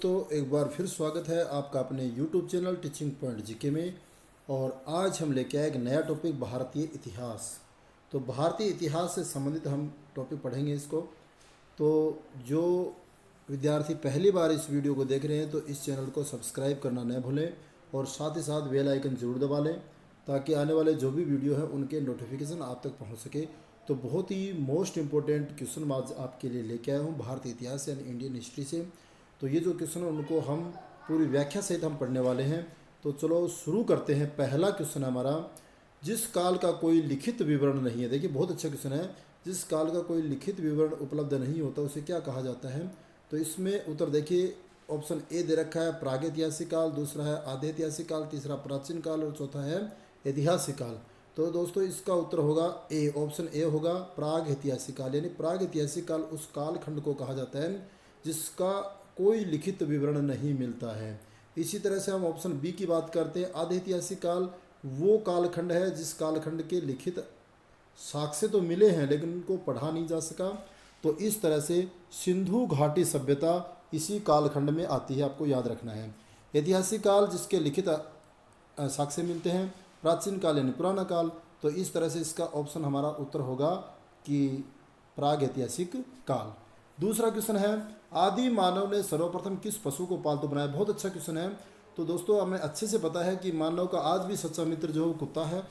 दोस्तों, एक बार फिर स्वागत है आपका अपने YouTube channel teaching point GK में। और आज हम लेके आए एक नया टॉपिक, भारतीय इतिहास। तो भारतीय इतिहास से संबंधित हम टॉपिक पढ़ेंगे इसको। तो जो विद्यार्थी पहली बार इस वीडियो को देख रहे हैं तो इस चैनल को सब्सक्राइब करना न भूलें और साथ ही साथ बेल आइकन ज़रूर दबा लें ताकि आने वाले जो भी वीडियो है उनके नोटिफिकेशन आप तक पहुँच सके। तो बहुत ही मोस्ट इम्पोर्टेंट क्वेश्चन आज आपके लिए लेके आया हूँ भारतीय इतिहास यानी इंडियन हिस्ट्री से। तो ये जो क्वेश्चन है उनको हम पूरी व्याख्या सहित हम पढ़ने वाले हैं। तो चलो शुरू करते हैं। पहला क्वेश्चन है हमारा, जिस काल का कोई लिखित विवरण नहीं है। देखिए बहुत अच्छा क्वेश्चन है। जिस काल का कोई लिखित विवरण उपलब्ध नहीं होता उसे क्या कहा जाता है। तो इसमें उत्तर देखिए, ऑप्शन ए दे रखा है प्रागैतिहासिक काल, दूसरा है आधे ऐतिहासिक काल, तीसरा प्राचीन काल और चौथा है ऐतिहासिक काल। तो दोस्तों इसका उत्तर होगा ए, ऑप्शन ए होगा प्राग ऐतिहासिक काल। यानी प्राग ऐतिहासिक काल उस कालखंड को कहा जाता है जिसका कोई लिखित विवरण नहीं मिलता है। इसी तरह से हम ऑप्शन बी की बात करते हैं, आधे ऐतिहासिक काल वो कालखंड है जिस कालखंड के लिखित साक्ष्य तो मिले हैं लेकिन उनको पढ़ा नहीं जा सका। तो इस तरह से सिंधु घाटी सभ्यता इसी कालखंड में आती है, आपको याद रखना है। ऐतिहासिक काल जिसके लिखित साक्ष्य मिलते हैं, प्राचीन काल यानी पुराना काल। तो इस तरह से इसका ऑप्शन हमारा उत्तर होगा कि प्राग ऐतिहासिक काल। दूसरा क्वेश्चन है, आदि मानव ने सर्वप्रथम किस पशु को पालतू बनाया। बहुत अच्छा क्वेश्चन है। तो दोस्तों हमें अच्छे से पता है कि मानव का आज भी सच्चा मित्र जो है कुत्ता है।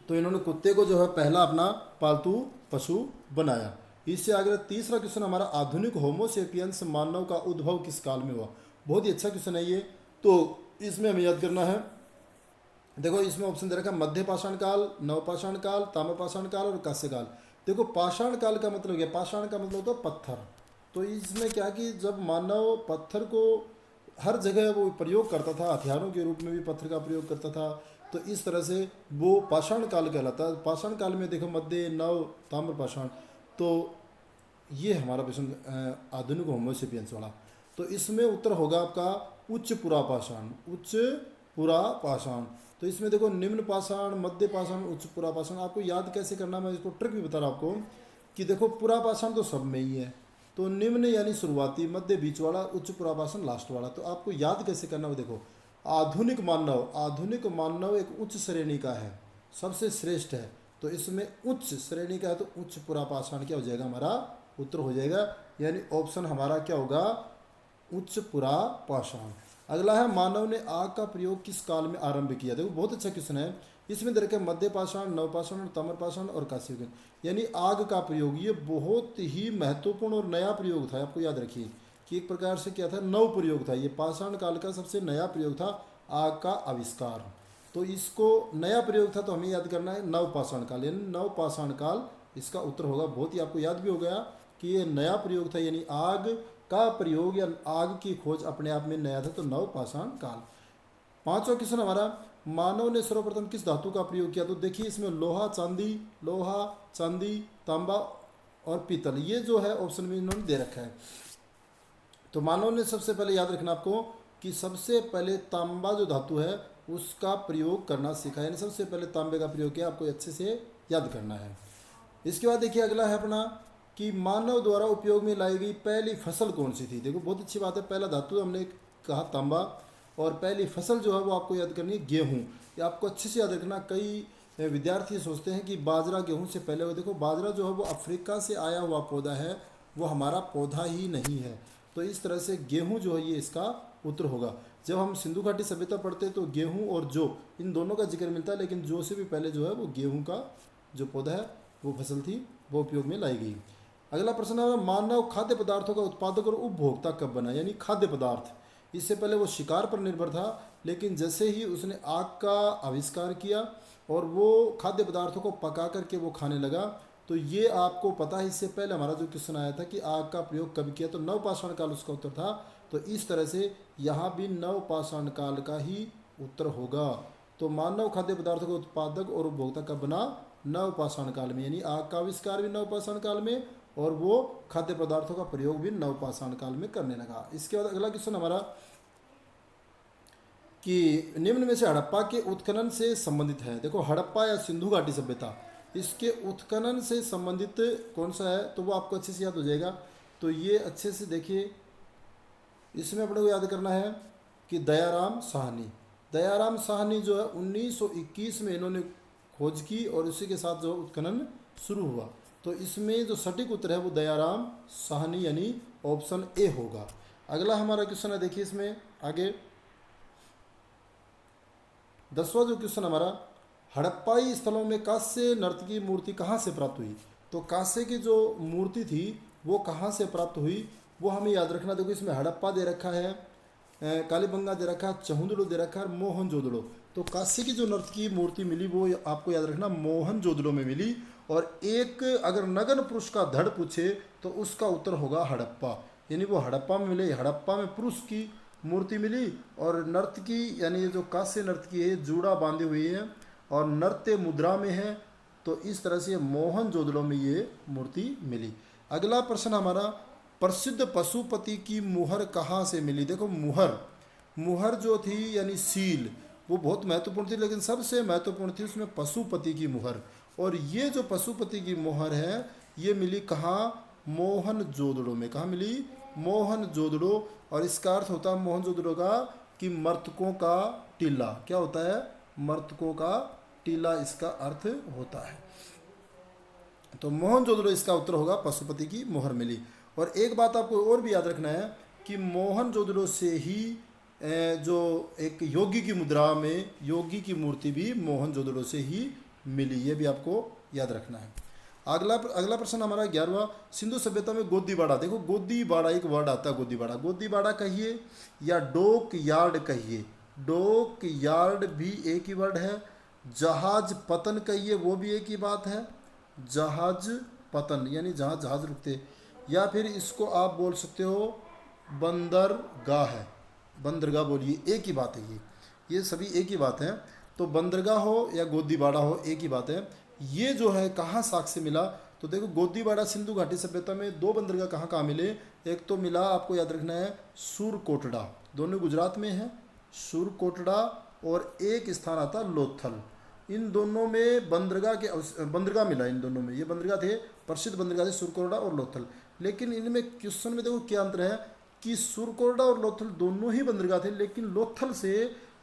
तो इन्होंने कुत्ते को जो है पहला अपना पालतू पशु बनाया। इससे आगे तीसरा क्वेश्चन हमारा, आधुनिक होमोसेपियंस मानव का उद्भव किस काल में हुआ। बहुत ही अच्छा क्वेश्चन है ये। तो इसमें हमें याद करना है, देखो इसमें ऑप्शन दे रखा है मध्य पाषाण काल, नवपाषाण काल, ताम्रपाषाण काल और कांस्य काल। देखो पाषाण काल का मतलब क्या, पाषाण का मतलब होता है पत्थर। तो इसमें क्या कि जब मानव पत्थर को हर जगह वो प्रयोग करता था, हथियारों के रूप में भी पत्थर का प्रयोग करता था। तो इस तरह से वो पाषाण काल कहलाता है। पाषाण काल में देखो मध्य, नव, ताम्रपाषाण। तो ये हमारा प्रश्न आधुनिक होमोसेपियंस वाला। तो इसमें उत्तर होगा आपका उच्च पुरापाषाण, उच्च पुरापाषाण। तो इसमें देखो निम्न पाषाण, मध्य पाषाण, उच्च पुरापाषाण। आपको याद कैसे करना, मैं इसको ट्रिक भी बता रहा हूँ आपको कि देखो पुरापाषाण तो सब में ही है। तो निम्न यानी शुरुआती, मध्य बीच वाला, उच्च पुरापाषाण लास्ट वाला। तो आपको याद कैसे करना हो, देखो आधुनिक मानव, आधुनिक मानव एक उच्च श्रेणी का है, सबसे श्रेष्ठ है। तो इसमें उच्च श्रेणी का है तो उच्च पुरापाषाण क्या हो जाएगा, हमारा उत्तर हो जाएगा। यानी ऑप्शन हमारा क्या होगा, उच्च पुरापाषाण। अगला है, मानव ने आग का प्रयोग किस काल में आरंभ किया। देखो बहुत अच्छा क्वेश्चन है। इसमें दे रखे मध्य पाषाण, नवपाषाण, ताम्रपाषाण और कांस्य युग। यानी आग का प्रयोग, ये बहुत ही महत्वपूर्ण और नया प्रयोग था। आपको याद रखिए कि एक प्रकार से क्या था, नव प्रयोग था। ये पाषाण काल का सबसे नया प्रयोग था, आग का आविष्कार। तो इसको नया प्रयोग था तो हमें याद करना है नवपाषाण काल, यानी नवपाषाण काल इसका उत्तर होगा। बहुत ही आपको याद भी हो गया कि ये नया प्रयोग था, यानी आग का प्रयोग या आग की खोज अपने आप में नया था। तो नवपाषाण काल। पांचवा क्वेश्चन हमारा, मानव ने सर्वप्रथम किस धातु का प्रयोग किया। तो देखिए इसमें लोहा चांदी, तांबा और पीतल, ये जो है ऑप्शन में इन्होंने दे रखा है। तो मानव ने सबसे पहले याद रखना आपको कि सबसे पहले तांबा जो धातु है उसका प्रयोग करना सीखा, यानी सबसे पहले तांबे का प्रयोग किया। आपको अच्छे से याद करना है। इसके बाद देखिए अगला है अपना कि मानव द्वारा उपयोग में लाई गई पहली फसल कौन सी थी। देखो बहुत अच्छी बात है, पहला धातु हमने कहा तांबा और पहली फसल जो है वो आपको याद करनी है गेहूँ। ये आपको अच्छे से याद रखना। कई विद्यार्थी सोचते हैं कि बाजरा गेहूँ से पहले हो। देखो बाजरा जो है वो अफ्रीका से आया हुआ पौधा है, वो हमारा पौधा ही नहीं है। तो इस तरह से गेहूँ जो है ये इसका उत्तर होगा। जब हम सिंधु घाटी सभ्यता पढ़ते हैं तो गेहूँ और जौ इन दोनों का जिक्र मिलता है, लेकिन जौ से भी पहले जो है वो गेहूँ का जो पौधा है वो फसल थी, वो उपयोग में लाई गई। अगला प्रश्न है, मानव खाद्य पदार्थों का उत्पादक और उपभोक्ता कब बना। यानी खाद्य पदार्थ, इससे पहले वो शिकार पर निर्भर था, लेकिन जैसे ही उसने आग का आविष्कार किया और वो खाद्य पदार्थों को पका करके वो खाने लगा। तो ये आपको पता है, इससे पहले हमारा जो क्वेश्चन आया था कि आग का प्रयोग कब किया, तो नवपाषाण काल उसका उत्तर था। तो इस तरह से यहाँ भी नवपाषाण काल का ही उत्तर होगा। तो मानव खाद्य पदार्थों का उत्पादक और उपभोक्ता कब बना, नवपाषाण काल में। यानी आग का आविष्कार भी नवपाषाण काल में और वो खाद्य पदार्थों का प्रयोग भी नवपाषाण काल में करने लगा। इसके बाद अगला क्वेश्चन हमारा कि निम्न में से हड़प्पा के उत्खनन से संबंधित है। देखो हड़प्पा या सिंधु घाटी सभ्यता, इसके उत्खनन से संबंधित कौन सा है, तो वो आपको अच्छे से याद हो जाएगा। तो ये अच्छे से देखिए इसमें अपने को याद करना है कि दयाराम साहनी, दयाराम साहनी जो है 1921 में इन्होंने खोज की और उसी के साथ जो उत्खनन शुरू हुआ। तो इसमें जो सटीक उत्तर है वो दयाराम साहनी यानी ऑप्शन ए होगा। अगला हमारा क्वेश्चन है, देखिए इसमें आगे 10वां जो क्वेश्चन हमारा, हड़प्पाई स्थलों में कांस्य नर्तकी मूर्ति कहाँ से प्राप्त हुई। तो कांस्य की जो मूर्ति थी वो कहाँ से प्राप्त हुई वो हमें याद रखना। देखो इसमें हड़प्पा दे रखा है, कालीबंगा दे रखा है, चहुंदड़ो दे रखा है, मोहनजोदड़ो। तो काशी की जो नर्तकी मूर्ति मिली वो आपको याद रखना मोहनजोदड़ो में मिली। और एक अगर नगन पुरुष का धड़ पूछे तो उसका उत्तर होगा हड़प्पा, यानी वो हड़प्पा में मिले। हड़प्पा में पुरुष की मूर्ति मिली और नर्तकी यानी ये जो कांस्य नर्तकी है जूड़ा बांधी हुई है और नृत्य मुद्रा में है। तो इस तरह से मोहनजोदड़ो में ये मूर्ति मिली। अगला प्रश्न हमारा, प्रसिद्ध पशुपति की मुहर कहाँ से मिली। देखो मुहर, मुहर जो थी यानी सील वो बहुत महत्वपूर्ण थी, लेकिन सबसे महत्वपूर्ण थी उसमें पशुपति की मुहर। और ये जो पशुपति की मुहर है ये मिली कहाँ, मोहनजोदड़ो में। कहाँ मिली, मोहनजोदड़ो। और इसका अर्थ होता है मोहनजोदड़ो का कि मर्तकों का टीला। क्या होता है, मर्तकों का टीला इसका अर्थ होता है। तो मोहनजोदड़ो इसका उत्तर होगा, पशुपति की मुहर मिली। और एक बात आपको और भी याद रखना है कि मोहनजोदड़ो से ही जो एक योगी की मुद्रा में योगी की मूर्ति भी मोहनजोदड़ो से ही मिली, ये भी आपको याद रखना है। अगला प्रश्न हमारा 11वां, सिंधु सभ्यता में गोदीबाड़ा। देखो गोदीबाड़ा एक वर्ड आता है, गोदीबाड़ा, गोदीबाड़ा कहिए या डोक यार्ड कहिए, डोक यार्ड भी एक ही वर्ड है। जहाज पतन कहिए वो भी एक ही बात है, जहाज पतन यानी जहाँ जहाज रुकते। या फिर इसको आप बोल सकते हो बंदरगाह है, बंदरगाह बोलिए, एक ही बात है ये सभी एक ही बात है। तो बंदरगाह हो या गोदीबाड़ा हो एक ही बात है। ये जो है कहाँ साक्ष्य मिला, तो देखो गोदीबाड़ा सिंधु घाटी सभ्यता में दो बंदरगाह कहाँ कहाँ मिले। एक तो मिला आपको याद रखना है सूरकोटड़ा, दोनों गुजरात में है, सूरकोटड़ा। और एक स्थान आता लोथल। इन दोनों में बंदरगाह मिला, इन दोनों में ये बंदरगाह थे, प्रसिद्ध बंदरगाह थे सूरकोटड़ा और लोथल। लेकिन इनमें क्वेश्चन में देखो क्या अंतर है कि सूरकोटड़ा और लोथल दोनों ही बंदरगाह थे, लेकिन लोथल से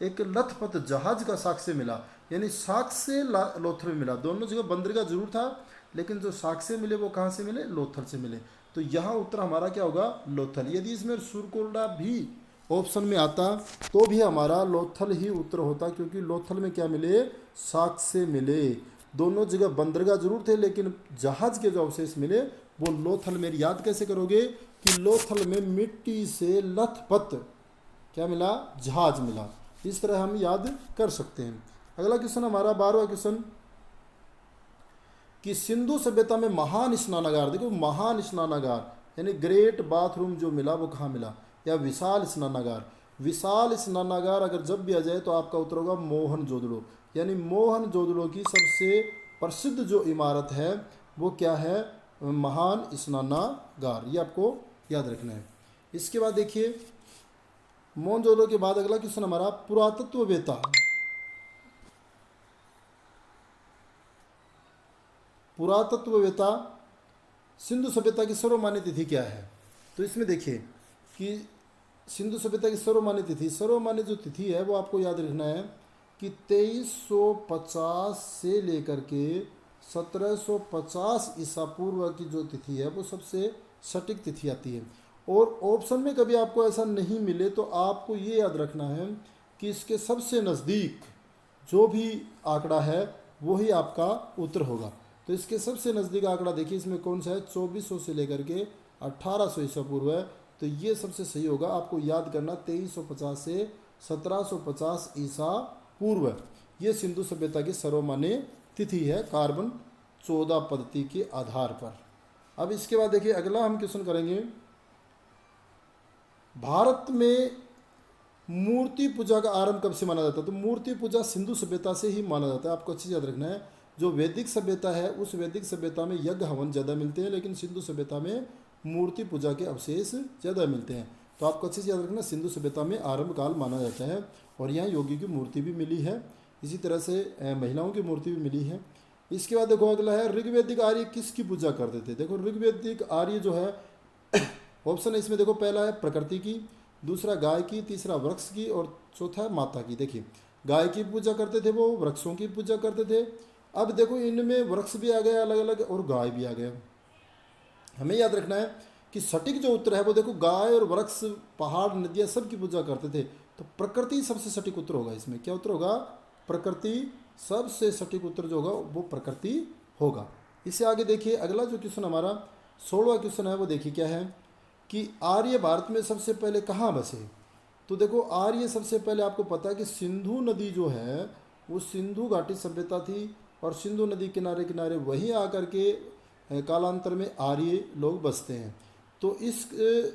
एक लथपथ जहाज का साक्ष्य मिला, यानी साक्ष्य लोथल में मिला। दोनों जगह बंदरगाह जरूर था, लेकिन जो साक्ष्य मिले वो कहाँ से मिले, लोथल से मिले। तो यहाँ उत्तर हमारा क्या होगा, लोथल। यदि इसमें सूरकोटड़ा भी ऑप्शन में आता तो भी हमारा लोथल ही उत्तर होता, क्योंकि लोथल में क्या मिले, साक्ष्य मिले। दोनों जगह बंदरगाह जरूर थे, लेकिन जहाज के जो अवशेष मिले वो लोथल में। याद कैसे करोगे कि लोथल में मिट्टी से लथपथ क्या मिला, जहाज मिला। इस तरह हम याद कर सकते हैं। अगला क्वेश्चन हमारा 12वां क्वेश्चन, कि सिंधु सभ्यता में महान स्नानागार। देखो महान स्नानागार यानी ग्रेट बाथरूम जो मिला वो कहाँ मिला, या विशाल स्नानागार। विशाल स्नानागार अगर जब भी आ जाए तो आपका उत्तर होगा मोहनजोदड़ो, यानी मोहनजोदड़ो की सबसे प्रसिद्ध जो इमारत है वो क्या है, महान स्नानागार। ये आपको याद रखना है। इसके बाद देखिए मोहनजोदड़ो के बाद अगला क्वेश्चन हमारा, पुरातत्ववेत्ता, पुरातत्ववेत्ता सिंधु सभ्यता की सर्वमान्य तिथि क्या है। तो इसमें देखिए कि सिंधु सभ्यता की सर्वमान्य तिथि, सर्वमान्य जो तिथि है वो आपको याद रखना है कि 2350 से लेकर के 1750 ईसा पूर्व की जो तिथि है वो सबसे सटीक तिथि आती है। और ऑप्शन में कभी आपको ऐसा नहीं मिले तो आपको ये याद रखना है कि इसके सबसे नज़दीक जो भी आंकड़ा है वही आपका उत्तर होगा। तो इसके सबसे नज़दीक आंकड़ा देखिए इसमें कौन सा है, 2400 से लेकर के 1800 ईसा पूर्व है। तो ये सबसे सही होगा, आपको याद करना 2350 से 1750 ईसा पूर्व ये सिंधु सभ्यता की सर्वमान्य तिथि है कार्बन 14 पद्धति के आधार पर। अब इसके बाद देखिए अगला हम क्वेश्चन करेंगे, भारत में मूर्ति पूजा का आरंभ कब से माना जाता है। तो मूर्ति पूजा सिंधु सभ्यता से ही माना जाता है, आपको अच्छी याद रखना है। जो वैदिक सभ्यता है उस वैदिक सभ्यता में यज्ञ हवन ज़्यादा मिलते हैं, लेकिन सिंधु सभ्यता में मूर्ति पूजा के अवशेष ज़्यादा मिलते हैं। तो आपको अच्छे से याद रखना, सिंधु सभ्यता में आरंभ काल माना जाता है। और यहाँ योगी की मूर्ति भी मिली है, इसी तरह से महिलाओं की मूर्ति भी मिली है। इसके बाद देखो अगला है, ऋग्वैदिक आर्य किसकी पूजा करते थे। देखो ऋग्वैदिक आर्य जो है ऑप्शन है इसमें देखो, पहला है प्रकृति की, दूसरा गाय की, तीसरा वृक्ष की और चौथा है माता की। देखिए गाय की पूजा करते थे वो, वृक्षों की पूजा करते थे। अब देखो इनमें वृक्ष भी आ गया अलग अलग और गाय भी आ गया। हमें याद रखना है कि सटीक जो उत्तर है वो देखो गाय और वृक्ष पहाड़ नदियाँ सब की पूजा करते थे, तो प्रकृति सबसे सटीक उत्तर होगा। इसमें क्या उत्तर होगा? प्रकृति। सबसे सटीक उत्तर जो होगा वो प्रकृति होगा। इससे आगे देखिए अगला जो क्वेश्चन हमारा 16वां क्वेश्चन है वो देखिए क्या है कि आर्य भारत में सबसे पहले कहाँ बसे। तो देखो आर्य सबसे पहले आपको पता है कि सिंधु नदी जो है वो सिंधु घाटी सभ्यता थी, और सिंधु नदी किनारे किनारे वहीं आकर के कालांतर में आर्य लोग बसते हैं। तो इस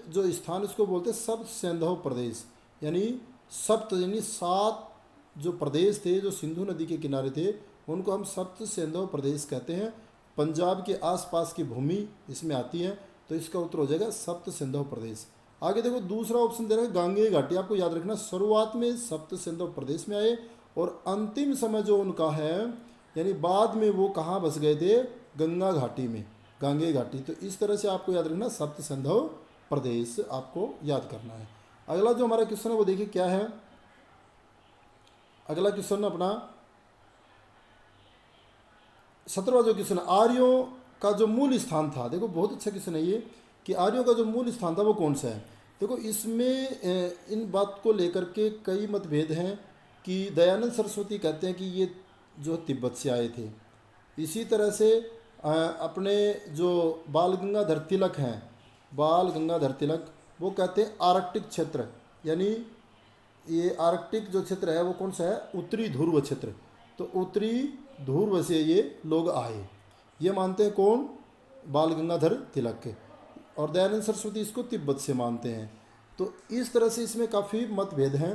जो स्थान इसको बोलते हैं सप्त सिंधु प्रदेश, यानी सप्त यानी 7 जो प्रदेश थे जो सिंधु नदी के किनारे थे उनको हम सप्त सिंधु प्रदेश कहते हैं। पंजाब के आसपास की भूमि इसमें आती है, तो इसका उत्तर हो जाएगा सप्त सिंधु प्रदेश। आगे देखो दूसरा ऑप्शन दे रहा है गांगेय घाटी। आपको याद रखना शुरुआत में सप्त सिंधु प्रदेश में आए और अंतिम समय जो उनका है यानी बाद में वो कहाँ बस गए थे? गंगा घाटी में, गांगेय घाटी। तो इस तरह से आपको याद रखना सप्त सिंधु प्रदेश आपको याद करना है। अगला जो हमारा क्वेश्चन है वो देखिए क्या है। अगला क्वेश्चन अपना 17वां जो क्वेश्चन आर्यों का जो मूल स्थान था। देखो बहुत अच्छा क्वेश्चन है ये कि आर्यों का जो मूल स्थान था वो कौन सा है। देखो इसमें इन बात को लेकर के कई मतभेद हैं कि दयानंद सरस्वती कहते हैं कि ये जो तिब्बत से आए थे। इसी तरह से अपने जो बाल गंगाधर तिलक हैं, बाल गंगाधर तिलक, वो कहते हैं आर्कटिक क्षेत्र, यानी ये आर्कटिक जो क्षेत्र है वो कौन सा है? उत्तरी ध्रुव क्षेत्र। तो उत्तरी ध्रुव से ये लोग आए, ये मानते हैं कौन? बाल गंगाधर तिलक। और दयानंद सरस्वती इसको तिब्बत से मानते हैं। तो इस तरह से इसमें काफ़ी मतभेद हैं,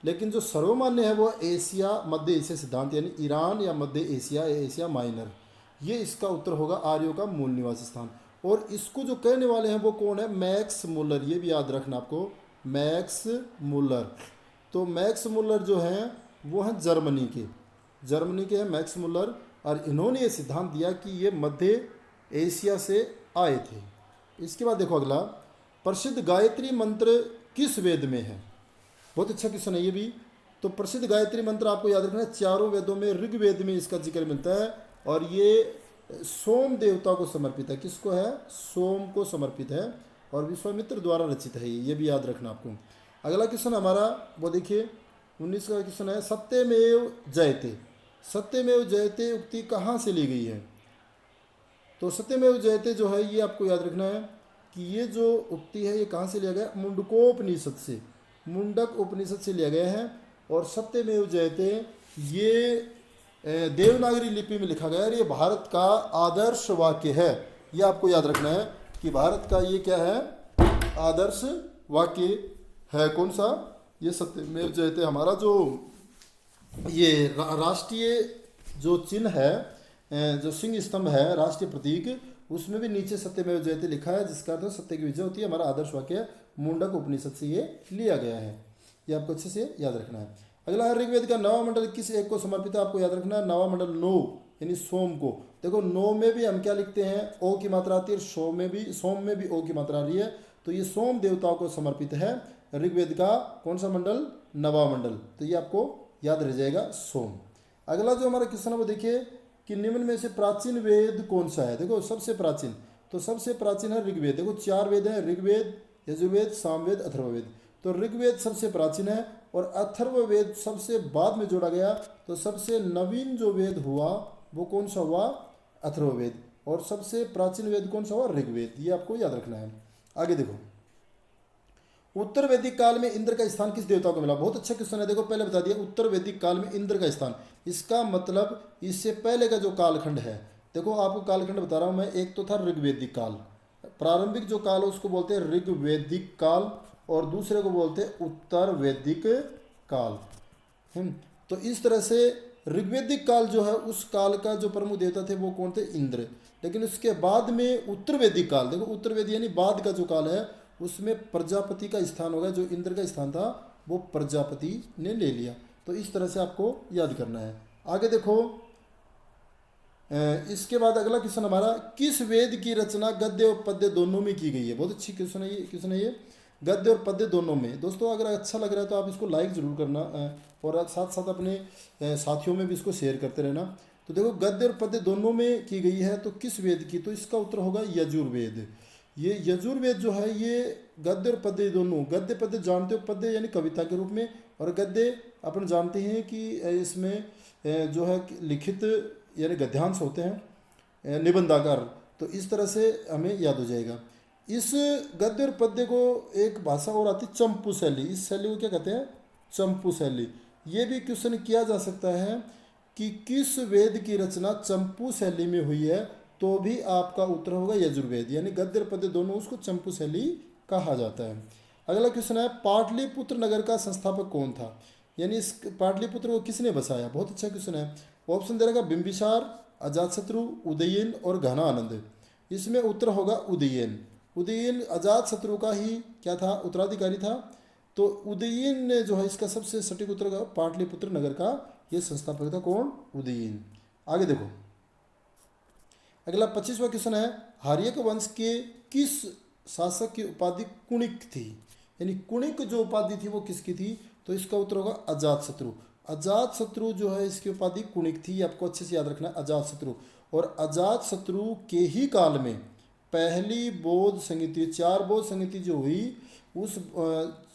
लेकिन जो सर्वमान्य है वो एशिया मध्य एशिया सिद्धांत, यानी ईरान या मध्य एशिया या एशिया माइनर, ये इसका उत्तर होगा आर्यों का मूल निवास स्थान। और इसको जो कहने वाले हैं वो कौन है? Max Muller. ये भी याद रखना आपको, मैक्स मुलर। तो मैक्स मुलर जो हैं वो हैं जर्मनी के हैं मैक्स मुलर, और इन्होंने ये सिद्धांत दिया कि ये मध्य एशिया से आए थे। इसके बाद देखो अगला, प्रसिद्ध गायत्री मंत्र किस वेद में है? बहुत अच्छा क्वेश्चन है ये भी। तो प्रसिद्ध गायत्री मंत्र आपको याद रखना है चारों वेदों में, ऋग्वेद में इसका जिक्र मिलता है, और ये सोम देवता को समर्पित है। किसको है? सोम को समर्पित है, और विश्वामित्र द्वारा रचित है ये भी याद रखना आपको। अगला क्वेश्चन हमारा वो देखिए 19वां क्वेश्चन है सत्यमेव जयते। सत्यमेव जयते उक्ति कहाँ से ली गई है? तो सत्यमेव जयते जो है ये आपको याद रखना है कि ये जो उक्ति है ये कहाँ से लिया गया? मुंडकोपनिषद से, मुंडक उपनिषद से लिया गया है। और सत्यमेव जयते ये देवनागरी लिपि में लिखा गया है, ये भारत का आदर्श वाक्य है। ये आपको याद रखना है कि भारत का ये क्या है? आदर्श वाक्य है। कौन सा? ये सत्यमेव जयते। हमारा जो ये राष्ट्रीय जो चिन्ह है, जो सिंह स्तंभ है, राष्ट्रीय प्रतीक, उसमें भी नीचे सत्यमेव जयते लिखा है, जिसका अर्थ सत्य की विजय होती है। हमारा आदर्श वाक्य है, मुंडक उपनिषद से ये लिया गया है। ये आपको अच्छे से याद रखना है। अगला है ऋग्वेद का नवा मंडल किस एक को समर्पित है? आपको याद रखना है नवा मंडल 9 यानी सोम को। देखो 9 में भी हम क्या लिखते हैं? ओ की मात्रा आती है, सोम में भी ओ की मात्रा आ रही है, तो ये सोम देवताओं को समर्पित है। ऋग्वेद का कौन सा मंडल? नवा मंडल। तो ये आपको याद रह जाएगा सोम। अगला जो हमारा क्वेश्चन है वो देखिए कि निम्न में से प्राचीन वेद कौन सा है? देखो सबसे प्राचीन, तो सबसे प्राचीन है ऋग्वेद। देखो 4 वेद हैं, ऋग्वेद, यजुर्वेद, सामवेद, अथर्ववेद। तो ऋग्वेद सबसे प्राचीन है, और अथर्ववेद सबसे बाद में जोड़ा गया। तो सबसे नवीन जो वेद हुआ वो कौन सा हुआ? अथर्ववेद। और सबसे प्राचीन वेद कौन सा हुआ? ऋग्वेद। ये आपको याद रखना है। आगे देखो उत्तर वैदिक काल में इंद्र का स्थान किस देवता को मिला? बहुत अच्छा क्वेश्चन है। देखो पहले बता दिया उत्तर वैदिक काल में इंद्र का स्थान, इसका मतलब इससे पहले का जो कालखंड है। देखो आपको कालखंड बता रहा हूँ मैं। एक तो था ऋग्वेदिक काल, प्रारंभिक जो काल है उसको बोलते हैं ऋग्वेदिक काल, और दूसरे को बोलते हैं उत्तर वैदिक काल। तो इस तरह से ऋग्वेदिक काल जो है उस काल का जो प्रमुख देवता थे वो कौन थे? इंद्र। लेकिन उसके बाद में उत्तर वैदिक काल, देखो उत्तर वैदिक यानी बाद का जो काल है उसमें प्रजापति का स्थान होगा। जो इंद्र का स्थान था वो प्रजापति ने ले लिया। तो इस तरह से आपको याद करना है। आगे देखो इसके बाद अगला क्वेश्चन हमारा किस वेद की रचना गद्य और पद्य दोनों में की गई है? बहुत अच्छी क्वेश्चन है ये। गद्य और पद्य दोनों में। दोस्तों अगर अच्छा लग रहा है तो आप इसको लाइक ज़रूर करना, और साथ साथ अपने साथियों में भी इसको शेयर करते रहना। तो देखो गद्य और पद्य दोनों में की गई है, तो किस वेद की, तो इसका उत्तर होगा यजुर्वेद। ये यजुर्वेद जो है ये गद्य और पद्य दोनों, गद्य पद्य जानते हो, पद्य यानी कविता के रूप में, और गद्य अपन जानते हैं कि इसमें जो है कि लिखित यानी गद्यांश होते हैं, निबंधाकार। तो इस तरह से हमें याद हो जाएगा। इस गद्य और पद्य को एक भाषा और आती है चंपू शैली। इस शैली को क्या कहते हैं, चंपू शैली। ये भी क्वेश्चन किया जा सकता है कि किस वेद की रचना चंपू शैली में हुई है, तो भी आपका उत्तर होगा यजुर्वेद, यानी गद्य और पद्य दोनों उसको चंपू शैली कहा जाता है। अगला क्वेश्चन है पाटलिपुत्र नगर का संस्थापक कौन था, यानी इस पाटलिपुत्र को किसने बसाया। बहुत अच्छा क्वेश्चन है। ऑप्शन दे रहेगा बिंबिसार, अजातशत्रु, उदयन और घनानंद। इसमें उत्तर होगा उदयन। उदयन अजातशत्रु का ही क्या था, उत्तराधिकारी था। तो उदयन ने जो है इसका सबसे सटीक उत्तर होगा पाटलिपुत्र नगर का ये संस्थापक था कौन, उदयन। आगे देखो अगला 25वां क्वेश्चन है हार्यक वंश के किस शासक की उपाधि कुणिक थी, यानी कुणिक जो उपाधि थी वो किसकी थी, तो इसका उत्तर होगा अजातशत्रु। अजातशत्रु जो है इसकी उपाधि कुणिक थी, आपको अच्छे से याद रखना है अजातशत्रु। और अजातशत्रु के ही काल में पहली बौद्ध संगीति, 4 बौद्ध संगीति जो हुई, उस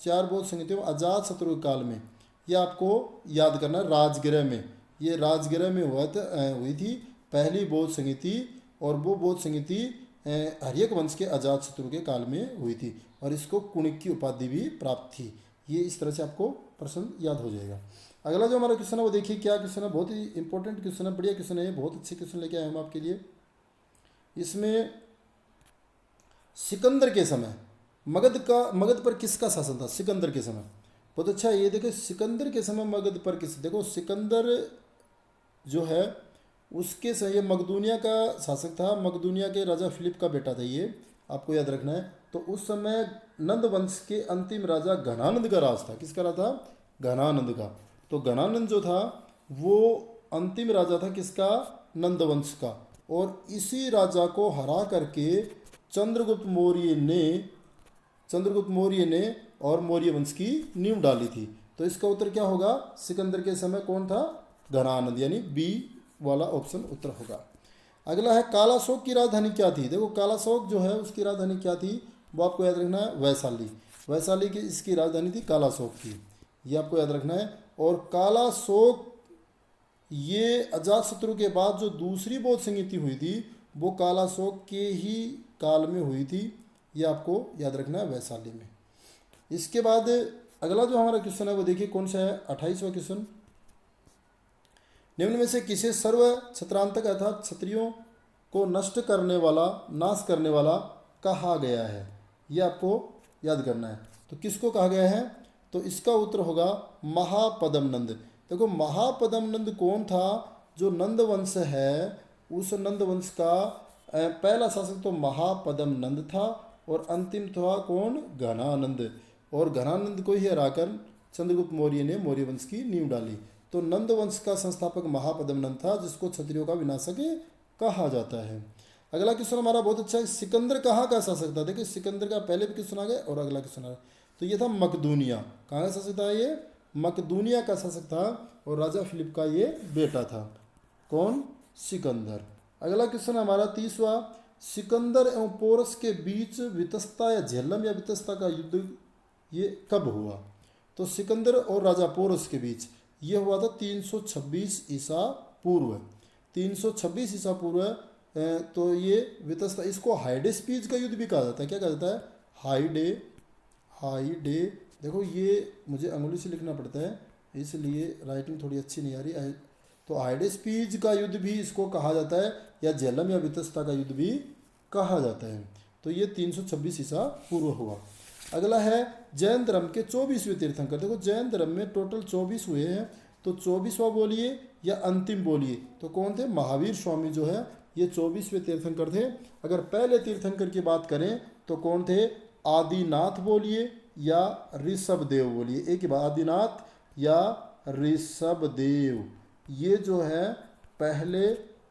4 बौद्ध संगीति में अजातशत्रु के काल में, ये आपको याद करना है राजगृह में, ये राजगृह में हुई थी पहली बौद्ध संगीति। और वो बौद्ध संगीति हर्यक वंश के अजातशत्रु के काल में हुई थी, और इसको कुणिक की उपाधि भी प्राप्त थी। ये इस तरह से आपको प्रश्न याद हो जाएगा। अगला जो हमारा क्वेश्चन है वो देखिए क्या क्वेश्चन है, बहुत ही इंपॉर्टेंट क्वेश्चन है, बढ़िया क्वेश्चन है, बहुत अच्छे क्वेश्चन लेके आए हम आपके लिए। इसमें सिकंदर के समय मगध पर किसका शासन था, सिकंदर के समय। बहुत अच्छा, ये देखो सिकंदर के समय मगध पर किस, देखो सिकंदर जो है उसके समय ये मकदूनिया का शासक था, मकदूनिया के राजा फिलिप का बेटा था, ये आपको याद रखना है। तो उस समय नंद वंश के अंतिम राजा घनानंद का राज था, किसका राज था, घनानंद का। तो घनानंद जो था वो अंतिम राजा था किसका, नंद वंश का। और इसी राजा को हरा करके चंद्रगुप्त मौर्य ने और मौर्य वंश की नींव डाली थी। तो इसका उत्तर क्या होगा, सिकंदर के समय कौन था, घनानंद, यानी बी वाला ऑप्शन उत्तर होगा। अगला है कालाशोक की राजधानी क्या थी। देखो कालाशोक जो है उसकी राजधानी क्या थी, वो आपको याद रखना है वैशाली। वैशाली की इसकी राजधानी थी कालाशोक की, ये आपको याद रखना है। और कालाशोक ये अजातशत्रु के बाद जो दूसरी बौद्ध संगीति हुई थी वो कालाशोक के ही काल में हुई थी, ये आपको याद रखना है वैशाली में। इसके बाद अगला जो हमारा क्वेश्चन है वो देखिए कौन सा है, 28वां क्वेश्चन। निम्न में से किसे सर्व छत्रांतक अर्थात क्षत्रियों को नष्ट करने वाला, नाश करने वाला कहा गया है, ये आपको याद करना है। तो किसको कहा गया है, तो इसका उत्तर होगा महापद्म नंद। देखो महापद्म नंद कौन था, जो नंद वंश है उस नंद वंश का पहला शासक तो महापद्म नंद था, और अंतिम था कौन, घनानंद। और घनानंद को ही हराकर चंद्रगुप्त मौर्य ने मौर्य वंश की नींव डाली। तो नंद वंश का संस्थापक महापद्म नंद था, जिसको क्षत्रियों का विनाशक कहा जाता है। अगला क्वेश्चन हमारा बहुत अच्छा है, सिकंदर कहाँ का शासक था। देखिए सिकंदर का पहले भी क्वेश्चन आ गया और अगला क्वेश्चन आ गया। तो ये था मकदूनिया, कहाँ का शासक था, ये मकदूनिया का शासक था, और राजा फिलिप का ये बेटा था कौन, सिकंदर। अगला क्वेश्चन हमारा 30वां, सिकंदर एवं पोरस के बीच वितस्ता या झेलम या वितस्ता का युद्ध ये कब हुआ। तो सिकंदर और राजा पोरस के बीच ये हुआ था 326 ईसा पूर्व, 326 ईसा पूर्व। तो ये वितस्ता, इसको हाइडेस्पीज का युद्ध भी कहा जाता है, क्या कहा जाता है, हाइडे। देखो ये मुझे अंगुली से लिखना पड़ता है इसलिए राइटिंग थोड़ी अच्छी नहीं आ रही। तो हाइडेस्पीज का युद्ध भी इसको कहा जाता है, या झेलम या वितस्ता का युद्ध भी कहा जाता है। तो ये 326 ईसा पूर्व हुआ। अगला है जैन धर्म के 24वें तीर्थंकर। देखो जैन धर्म में टोटल 24 हुए हैं, तो 24वां बोलिए या अंतिम बोलिए, तो कौन थे, महावीर स्वामी जो है ये 24वें तीर्थंकर थे। अगर पहले तीर्थंकर की बात करें तो कौन थे, आदिनाथ बोलिए या ऋषभदेव बोलिए, एक ही बात, आदिनाथ या ऋषभदेव, ये जो है पहले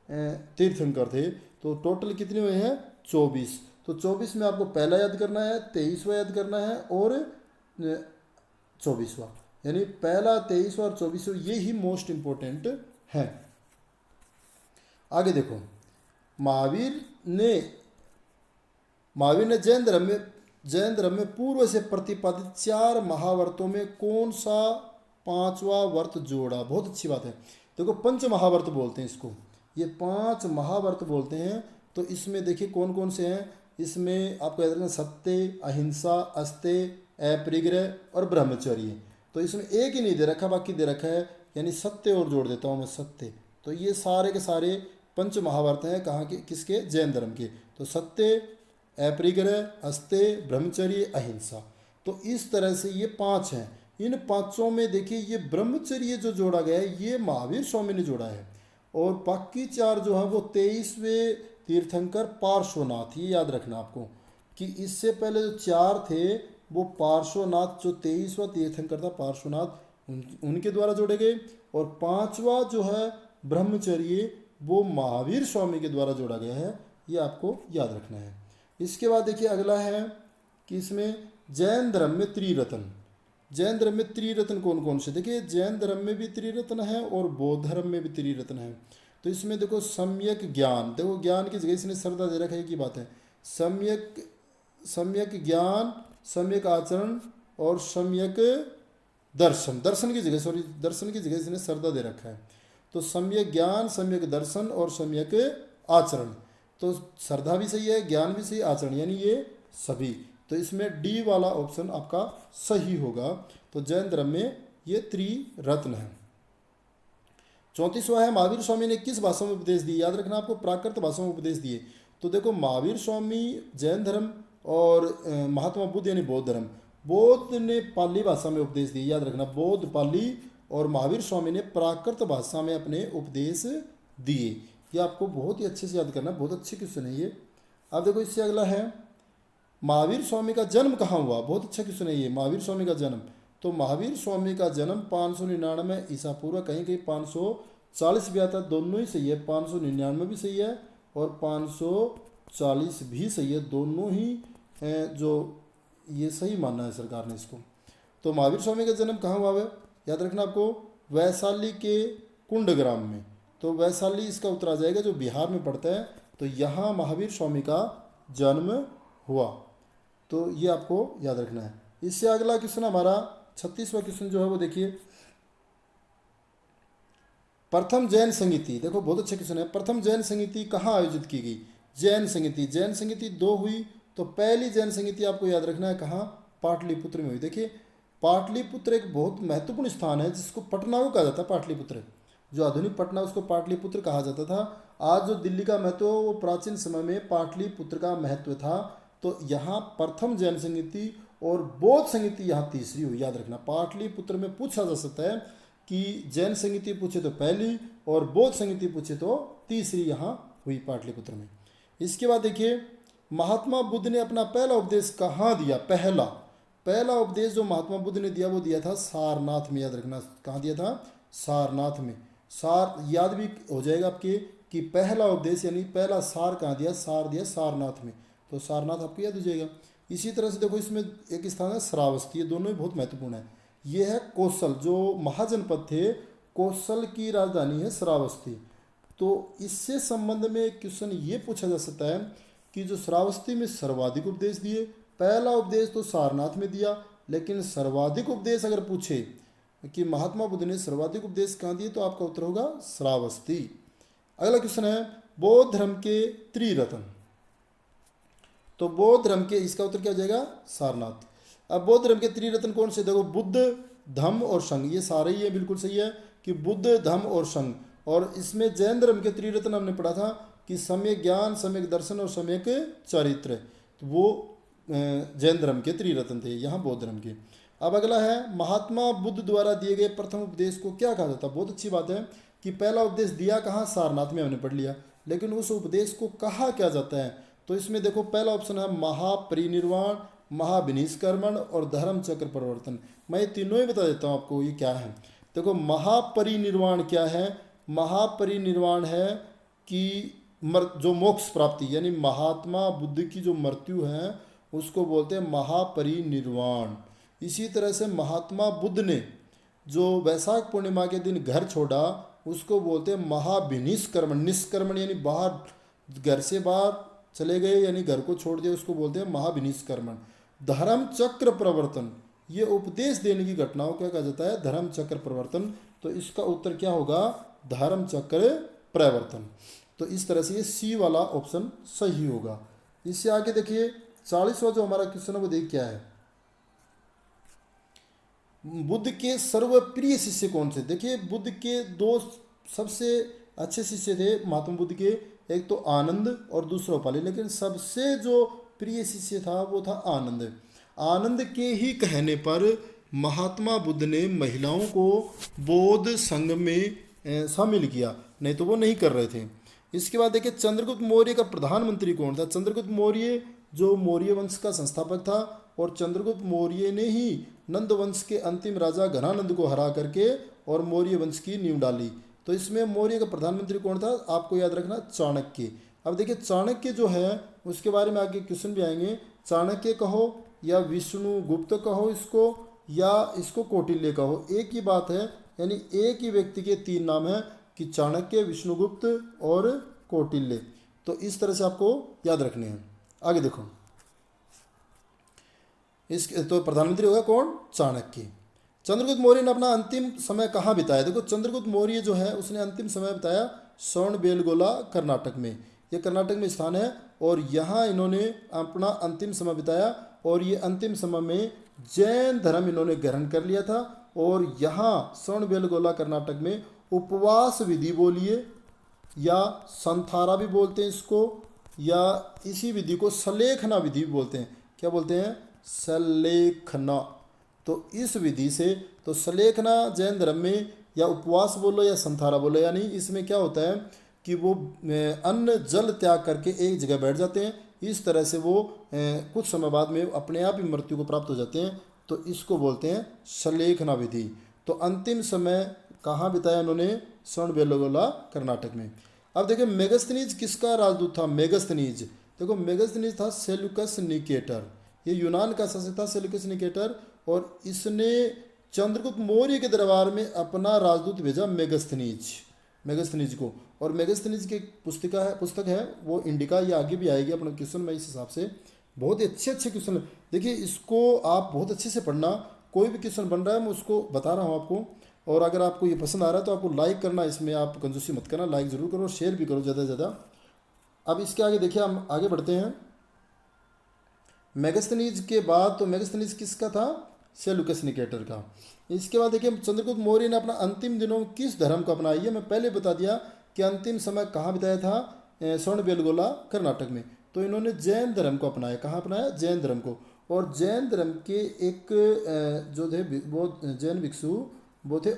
तीर्थंकर थे। तो टोटल कितने हुए हैं, 24। तो 24 में आपको पहला याद करना है, 23वां याद करना है और 24वां, यानी पहला, 23वां और 24वां, ये ही मोस्ट इंपॉर्टेंट है। आगे देखो, महावीर ने जैन धर्म में पूर्व से प्रतिपादित 4 महावर्तों में कौन सा 5वां वर्त जोड़ा? बहुत अच्छी बात है। देखो, पंच महावर्त बोलते हैं इसको, ये 5 महावर्त बोलते हैं। तो इसमें देखिए कौन कौन से हैं। इसमें आपको याद रखना, सत्य, अहिंसा, अस्तेय, अपरिग्रह और ब्रह्मचर्य। तो इसमें एक ही नहीं दे रखा, बाकी दे रखा है, यानी सत्य और जोड़ देता हूँ मैं, सत्य। तो ये सारे के सारे पंच महावर्त हैं, कहाँ के? किसके? जैन धर्म के। तो सत्य, अपरिग्रह, अस्तेय, ब्रह्मचर्य, अहिंसा। तो इस तरह से ये 5 हैं। इन 5 में देखिए ये ब्रह्मचर्य जो जोड़ा गया है ये महावीर स्वामी ने जोड़ा है, और बाकी 4 जो है वो 23वें तीर्थंकर पार्श्वनाथ। ये याद रखना आपको कि इससे पहले जो 4 थे वो पार्श्वनाथ, जो 23वां तीर्थंकर था पार्श्वनाथ, उनके द्वारा जोड़े गए, और 5वां जो है ब्रह्मचर्य वो महावीर स्वामी के द्वारा जोड़ा गया है। ये आपको याद रखना है। इसके बाद देखिए अगला है कि इसमें जैन धर्म में त्रिरत्न, जैन धर्म में त्रिरत्न कौन कौन से? देखिए, जैन धर्म में भी त्रिरत्न है और बौद्ध धर्म में भी त्रिरत्न है। तो इसमें देखो, सम्यक ज्ञान, देखो ज्ञान की जगह इसने श्रद्धा दे रखा है की बात है। सम्यक ज्ञान, सम्यक आचरण और सम्यक दर्शन, दर्शन की जगह इसने श्रद्धा दे रखा है। तो सम्यक ज्ञान, सम्यक दर्शन और सम्यक आचरण। तो श्रद्धा भी सही है, ज्ञान भी सही, आचरण, यानी ये सभी। तो इसमें डी वाला ऑप्शन आपका सही होगा। तो जैन धर्म में ये त्रिरत्न है। 34वां है, महावीर स्वामी ने किस भाषा में उपदेश दिए? याद रखना आपको, प्राकृत भाषा में उपदेश दिए। तो देखो, महावीर स्वामी जैन धर्म और महात्मा बुद्ध यानी बौद्ध धर्म, बौद्ध ने पाली भाषा में उपदेश दिए। याद रखना, बौद्ध पाली और महावीर स्वामी ने प्राकृत भाषा में अपने उपदेश दिए। ये आपको बहुत ही अच्छे से याद करना, बहुत अच्छे क्वेश्चन है ये। अब देखो, इससे अगला है, महावीर स्वामी का जन्म कहाँ हुआ? बहुत अच्छा क्वेश्चन है ये, महावीर स्वामी का जन्म। तो महावीर स्वामी का जन्म 599 ईसा पूर्व, कहीं कहीं 540 भी आता है, दोनों ही सही है। 599 भी सही है और 540 भी सही है, दोनों ही जो ये सही मानना है सरकार ने इसको। तो महावीर स्वामी का जन्म कहाँ हुआ है? याद रखना आपको, वैशाली के कुंडग्राम में। तो वैशाली इसका उत्तर आ जाएगा, जो बिहार में पड़ता है। तो यहाँ महावीर स्वामी का जन्म हुआ। तो ये आपको याद रखना है। इससे अगला क्वेश्चन हमारा 36वां क्वेश्चन जो है वो देखिए, प्रथम जैन संगीति। देखो, बहुत अच्छा क्वेश्चन है। प्रथम जैन संगीति कहाँ आयोजित की गई? जैन संगीति 2 हुई। तो पहली जैन संगीति आपको याद रखना है कहाँ? पाटलिपुत्र में हुई। देखिए, पाटलिपुत्र एक बहुत महत्वपूर्ण स्थान है, जिसको पटना को कहा जाता है। पाटलिपुत्र, जो आधुनिक पटना, उसको पाटलिपुत्र कहा जाता था। आज जो दिल्ली का महत्व, वो प्राचीन समय में पाटलिपुत्र का महत्व था। तो यहाँ प्रथम जैन संगीति और बौद्ध संगीति यहाँ तीसरी हुई। याद रखना, पाटलिपुत्र में पूछा जा सकता है कि जैन संगीति पूछे तो पहली और बौद्ध संगीति पूछे तो तीसरी यहाँ हुई पाटलिपुत्र में। इसके बाद देखिए, महात्मा बुद्ध ने अपना पहला उपदेश कहाँ दिया? पहला उपदेश जो महात्मा बुद्ध ने दिया वो दिया था सारनाथ में। याद रखना, कहाँ दिया था? सारनाथ में। याद भी हो जाएगा आपके कि पहला उपदेश यानी पहला सार कहाँ दिया? सार दिया सारनाथ में। तो सारनाथ आपको याद हो जाएगा। इसी तरह से देखो, इसमें एक स्थान है श्रावस्ती, ये दोनों ही बहुत महत्वपूर्ण है। ये है कौशल, जो महाजनपद थे, कौशल की राजधानी है श्रावस्ती। तो इससे संबंध में क्वेश्चन ये पूछा जा सकता है कि जो श्रावस्ती में सर्वाधिक उपदेश दिए, पहला उपदेश तो सारनाथ में दिया, लेकिन सर्वाधिक उपदेश अगर पूछे कि महात्मा बुद्ध ने सर्वाधिक उपदेश कहाँ दिए, तो आपका उत्तर होगा श्रावस्ती। अगला क्वेश्चन है, बौद्ध धर्म के त्रिरत्न। तो बौद्ध धर्म के, इसका उत्तर क्या हो जाएगा? सारनाथ। अब बौद्ध धर्म के त्रिरत्न कौन से? देखो, बुद्ध, धम्म और संघ, ये सारे ही है, बिल्कुल सही है कि बुद्ध, धम्म और संघ। और इसमें जैन धर्म के त्रिरत्न हमने पढ़ा था कि सम्यक ज्ञान, सम्यक दर्शन और सम्यक चरित्र। तो वो जैन धर्म के त्रिरत्न थे, यहाँ बौद्ध धर्म के। अब अगला है, महात्मा बुद्ध द्वारा दिए गए प्रथम उपदेश को क्या कहा जाता है? बहुत अच्छी बात है कि पहला उपदेश दिया कहाँ? सारनाथ में, हमने पढ़ लिया। लेकिन उस उपदेश को कहा क्या जाता है? तो इसमें देखो, पहला ऑप्शन है महापरिनिर्वाण, महाविनिष्कर्मण और धर्म चक्र परिवर्तन। मैं ये तीनों ही बता देता हूँ आपको ये क्या है। देखो, महापरिनिर्वाण क्या है? महापरिनिर्वाण है कि जो मोक्ष प्राप्ति यानी महात्मा बुद्ध की जो मृत्यु है उसको बोलते हैं महापरिनिर्वाण। इसी तरह से महात्मा बुद्ध ने जो वैशाख पूर्णिमा के दिन घर छोड़ा उसको बोलते हैं महाविनिष्क्रमण। निष्क्रमण यानी बाहर, घर से बाहर चले गए यानी घर को छोड़ दिया, उसको बोलते हैं महाविनिष्क्रमण। धर्म चक्र प्रवर्तन, ये उपदेश देने की घटनाओं को कहा जाता है धर्म चक्र प्रवर्तन। तो इसका उत्तर क्या होगा? धर्म चक्र प्रवर्तन। तो इस तरह से ये सी वाला ऑप्शन सही होगा। इससे आगे देखिए 40वां जो हमारा क्वेश्चन है वो देखिए क्या है। बुद्ध के सर्वप्रिय शिष्य कौन से? देखिए बुद्ध के दो सबसे अच्छे शिष्य थे महात्मा बुद्ध के, एक तो आनंद और दूसरा उपाली, लेकिन सबसे जो प्रिय शिष्य था वो था आनंद। आनंद के ही कहने पर महात्मा बुद्ध ने महिलाओं को बौद्ध संघ में शामिल किया, नहीं तो वो नहीं कर रहे थे। इसके बाद देखिए चंद्रगुप्त मौर्य का प्रधानमंत्री कौन था? चंद्रगुप्त मौर्य जो मौर्य वंश का संस्थापक था, और चंद्रगुप्त मौर्य ने ही नंद वंश के अंतिम राजा घनानंद को हरा करके और मौर्य वंश की नींव डाली। तो इसमें मौर्य का प्रधानमंत्री कौन था? आपको याद रखना चाणक्य। अब देखिए चाणक्य जो है उसके बारे में आगे क्वेश्चन भी आएंगे। चाणक्य कहो या विष्णुगुप्त कहो इसको, या इसको कौटिल्य कहो, एक ही बात है। यानी एक ही व्यक्ति के तीन नाम हैं कि चाणक्य, विष्णुगुप्त और कौटिल्य। तो इस तरह से आपको याद रखने हैं। आगे देखो, इस तो प्रधानमंत्री होगा कौन? चाणक्य। चंद्रगुप्त मौर्य ने अपना अंतिम समय कहाँ बिताया? देखो चंद्रगुप्त मौर्य जो है उसने अंतिम समय बिताया श्रवणबेलगोला कर्नाटक में। ये कर्नाटक में स्थान है और यहाँ इन्होंने अपना अंतिम समय बिताया। और ये अंतिम समय में जैन धर्म इन्होंने ग्रहण कर लिया था। और यहाँ श्रवणबेलगोला कर्नाटक में उपवास विधि बोलिए या संथारा भी बोलते हैं इसको, या इसी विधि को सलेखना विधि भी बोलते हैं। क्या बोलते हैं? सलेखना। तो इस विधि से, तो सलेखना जैन धर्म में या उपवास बोलो या संथारा बोलो, यानी इसमें क्या होता है कि वो अन्न जल त्याग करके एक जगह बैठ जाते हैं। इस तरह से वो कुछ समय बाद में अपने आप ही मृत्यु को प्राप्त हो जाते हैं। तो इसको बोलते हैं सलेखना विधि। तो अंतिम समय कहाँ बिताया उन्होंने? श्रवणबेलगोला कर्नाटक में। अब देखिए मेगस्थनीज किसका राजदूत था? मेगस्थनीज, देखो मेगस्थनीज था सेल्यूकस निकेटर। ये यूनान का शासक था सेल्यूकस निकेटर, और इसने चंद्रगुप्त मौर्य के दरबार में अपना राजदूत भेजा मेगस्थनीज को। और मेगस्थनीज की पुस्तक है वो इंडिका, ये आगे भी आएगी अपना क्वेश्चन में। इस हिसाब से बहुत ही अच्छे क्वेश्चन देखिए, इसको आप बहुत अच्छे से पढ़ना। कोई भी क्वेश्चन बन रहा है मैं उसको बता रहा हूँ आपको। और अगर आपको ये पसंद आ रहा है तो आपको लाइक करना, इसमें आप कंजूसी मत करना, लाइक ज़रूर करो, शेयर भी करो ज़्यादा से ज़्यादा। अब इसके आगे देखिए हम आगे बढ़ते हैं। मेगस्थनीज के बाद, तो मेगस्थनीज किसका था? सेल्यूकस निकेटर का। इसके बाद देखिए चंद्रगुप्त मौर्य ने अपना अंतिम दिनों में किस धर्म को अपनाया? ये मैं पहले बता दिया कि अंतिम समय कहाँ बिताया था? श्रवणबेलगोला कर्नाटक में। तो इन्होंने जैन धर्म को अपनाया। कहाँ अपनाया? जैन धर्म को। और जैन धर्म के एक जो थे वो जैन भिक्षु वो थे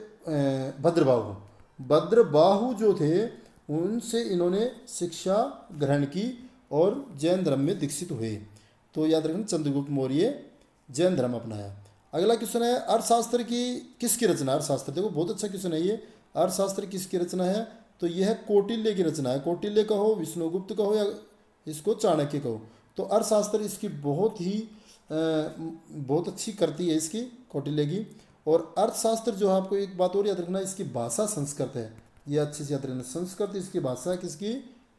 भद्रबाहु जो थे, उनसे इन्होंने शिक्षा ग्रहण की और जैन धर्म में दीक्षित हुए। तो याद रखना चंद्रगुप्त मौर्य जैन धर्म अपनाया। अगला क्वेश्चन है अर्थशास्त्र की किसकी रचना? अर्थशास्त्र देखो बहुत अच्छा क्वेश्चन है ये। अर्थशास्त्र किसकी रचना है? तो यह है कौटिल्य की रचना है। कौटिल्य कहो, विष्णुगुप्त कहो या इसको चाणक्य कहो। तो अर्थशास्त्र इसकी बहुत अच्छी करती है इसकी, कौटिल्य की। और अर्थशास्त्र जो है आपको एक बात और याद रखना, इसकी भाषा संस्कृत है। ये अच्छे से याद रखना, संस्कृत इसकी भाषा किसकी?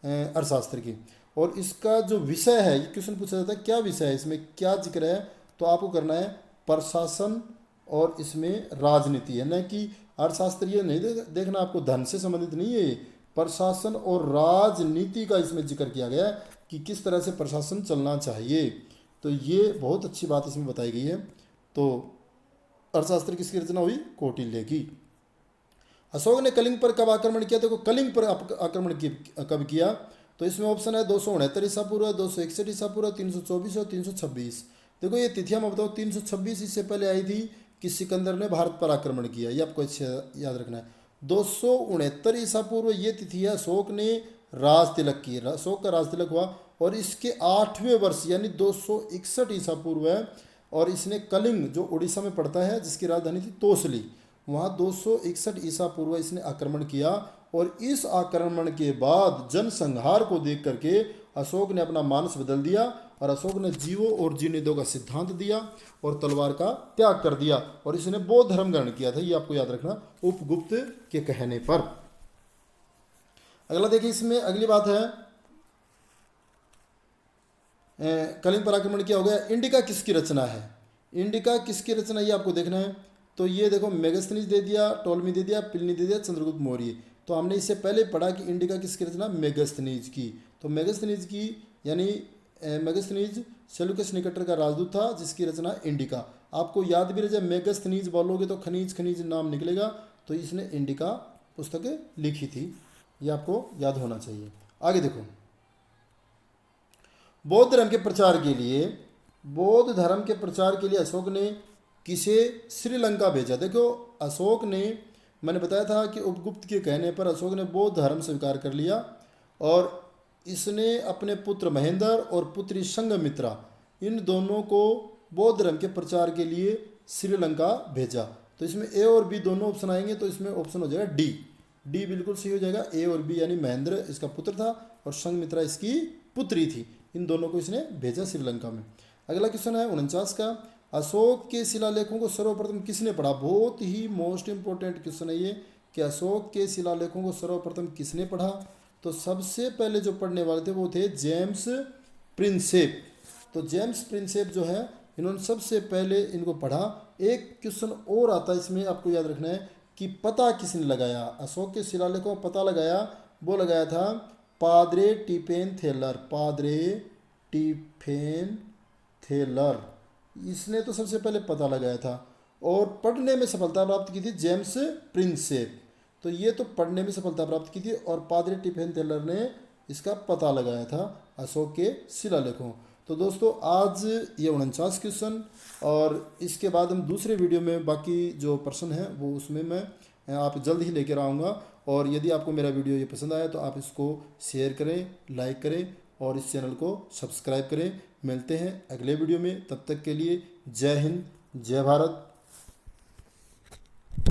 अर्थशास्त्र की। और इसका जो विषय है, ये क्वेश्चन पूछा जाता है क्या विषय है, इसमें क्या जिक्र है? तो आपको करना है प्रशासन और इसमें राजनीति है। न कि अर्थशास्त्र ये नहीं देखना आपको धन से संबंधित नहीं है, प्रशासन और राजनीति का इसमें जिक्र किया गया है कि किस तरह से प्रशासन चलना चाहिए। तो ये बहुत अच्छी बात इसमें बताई गई है। तो अर्थशास्त्र किसकी रचना हुई? कौटिल्य की। अशोक ने कलिंग पर कब आक्रमण किया? देखो कलिंग पर आक्रमण कब किया? तो इसमें ऑप्शन है 269 ईसा पूर्व, 261 ईसा पूर्व, 324 और 326। देखो ये तिथियां मैं बताऊँ, 326 इससे पहले आई थी कि सिकंदर ने भारत पर आक्रमण किया, ये आपको अच्छे याद रखना है। 269 ईसा पूर्व ये तिथि है अशोक ने राज तिलक की, अशोक का राज तिलक हुआ। और इसके 8वें वर्ष यानी 261 ईसा पूर्व है, और इसने कलिंग जो उड़ीसा में पड़ता है जिसकी राजधानी थी तोसली, वहाँ 261 ईसा पूर्व इसने आक्रमण किया और इस आक्रमण के बाद जनसंहार को देख करके अशोक ने अपना मानस बदल दिया और अशोक ने जीवो और जीने दो का सिद्धांत दिया और तलवार का त्याग कर दिया और इसने बौद्ध धर्म ग्रहण किया था। ये आपको याद रखना उपगुप्त के कहने पर। अगला देखिए, इसमें अगली बात है कलिंग पर आक्रमण क्या हो गया। इंडिका किसकी रचना है, इंडिका किसकी रचना ये आपको देखना है। तो ये देखो मेगस्थनीज दे दिया, टोलमी दे दिया, प्लिनी दे दिया, चंद्रगुप्त मौर्य। तो हमने इससे पहले पढ़ा कि इंडिका किसकी रचना, मेगस्थनीज की। तो मेगस्थनीज की यानी मेगस्थनीज सेल्यूकस निकटर का राजदूत था जिसकी रचना इंडिका। आपको याद भी रह जाए, मेगस्थनीज बोलोगे तो खनीज खनीज नाम निकलेगा। तो इसने इंडिका पुस्तकें लिखी थी, ये आपको याद होना चाहिए। आगे देखो, बौद्ध धर्म के प्रचार के लिए, बौद्ध धर्म के प्रचार के लिए अशोक ने किसे श्रीलंका भेजा। देखो अशोक ने, मैंने बताया था कि उपगुप्त के कहने पर अशोक ने बौद्ध धर्म स्वीकार कर लिया और इसने अपने पुत्र महेंद्र और पुत्री संघमित्रा इन दोनों को बौद्ध धर्म के प्रचार के लिए श्रीलंका भेजा। तो इसमें ए और बी दोनों ऑप्शन आएंगे, तो इसमें ऑप्शन हो जाएगा डी। डी बिल्कुल सही हो जाएगा। ए और बी यानी महेंद्र इसका पुत्र था और संघमित्रा इसकी पुत्री थी। इन दोनों को इसने भेजा श्रीलंका में। अगला क्वेश्चन है 49 का, अशोक के शिलालेखों को सर्वप्रथम किसने पढ़ा। बहुत ही मोस्ट इंपोर्टेंट क्वेश्चन है ये कि अशोक के शिलालेखों को सर्वप्रथम किसने पढ़ा। तो सबसे पहले जो पढ़ने वाले थे वो थे जेम्स प्रिंसेप। तो जेम्स प्रिंसेप जो है इन्होंने सबसे पहले इनको पढ़ा। एक क्वेश्चन और आता है इसमें, आपको याद रखना है कि पता किसने लगाया। अशोक के शिलालेखों का पता लगाया, वो लगाया था पाद्रे टिपेन थेलर। पाद्रे टिपेन थेलर, इसने तो सबसे पहले पता लगाया था और पढ़ने में सफलता प्राप्त की थी जेम्स प्रिंसेप। तो ये तो पढ़ने में सफलता प्राप्त की थी और पाद्रे टिपेन थेलर ने इसका पता लगाया था अशोक के शिलालेखों। तो दोस्तों आज ये 49 क्वेश्चन, और इसके बाद हम दूसरे वीडियो में बाकी जो प्रश्न हैं वो उसमें मैं आप जल्द ही लेकर आऊँगा। और यदि आपको मेरा वीडियो ये पसंद आया तो आप इसको शेयर करें, लाइक करें और इस चैनल को सब्सक्राइब करें। मिलते हैं अगले वीडियो में, तब तक के लिए जय हिंद, जय भारत।